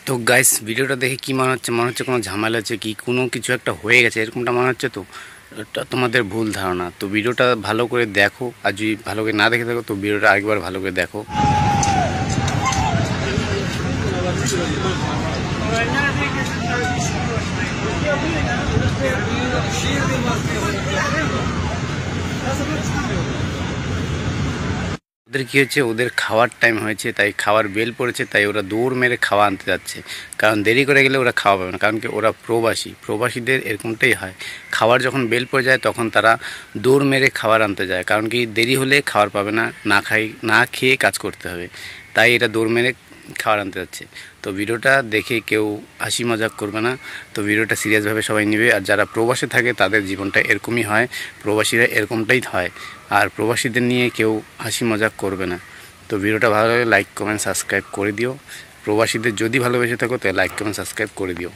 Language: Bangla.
তো গাইস ভিডিওটা দেখে কি মনে হচ্ছে কোনো ঝামেলা আছে কি কোনো কিছু একটা হয়ে গেছে এরকমটা মনে হচ্ছে। তো এটা তোমাদের ভুল ধারণা। তো ভিডিওটা ভালো করে দেখো, আর যদি ভালো করে না দেখে থাকো তো ভিডিওটা আরেকবার ভালো করে দেখো। ওদের কী হচ্ছে, ওদের খাওয়ার টাইম হয়েছে, তাই খাওয়ার বেল পড়েছে, তাই ওরা দৌড় মেরে খাওয়া আনতে যাচ্ছে। কারণ দেরি করে গেলে ওরা খাওয়া পাবে না, কারণ কি ওরা প্রবাসীদের এরকমটাই হয়। খাওয়ার যখন বেল পড়ে যায় তখন তারা দৌড় মেরে খাবার আনতে যায়, কারণ কি দেরি হলে খাবার পাবে না, না খেয়ে কাজ করতে হবে, তাই এটা দৌড় মেরে খাবার আনতে যাচ্ছে। তো ভিডিওটা দেখে কেউ হাসি মজাক করবে না, তো ভিডিওটা সিরিয়াসভাবে সবাই নেবে। আর যারা প্রবাসে থাকে তাদের জীবনটা এরকমই হয়, প্রবাসীরা এরকমটাই হয়, আর প্রবাসীদের নিয়ে কেউ হাসি মজাক করবে না। তো ভিডিওটা ভালো লাগে লাইক কমেন্ট সাবস্ক্রাইব করে দিও। প্রবাসীদের যদি ভালোবেসে থাকো তাহলে লাইক কমেন্ট সাবস্ক্রাইব করে দিও।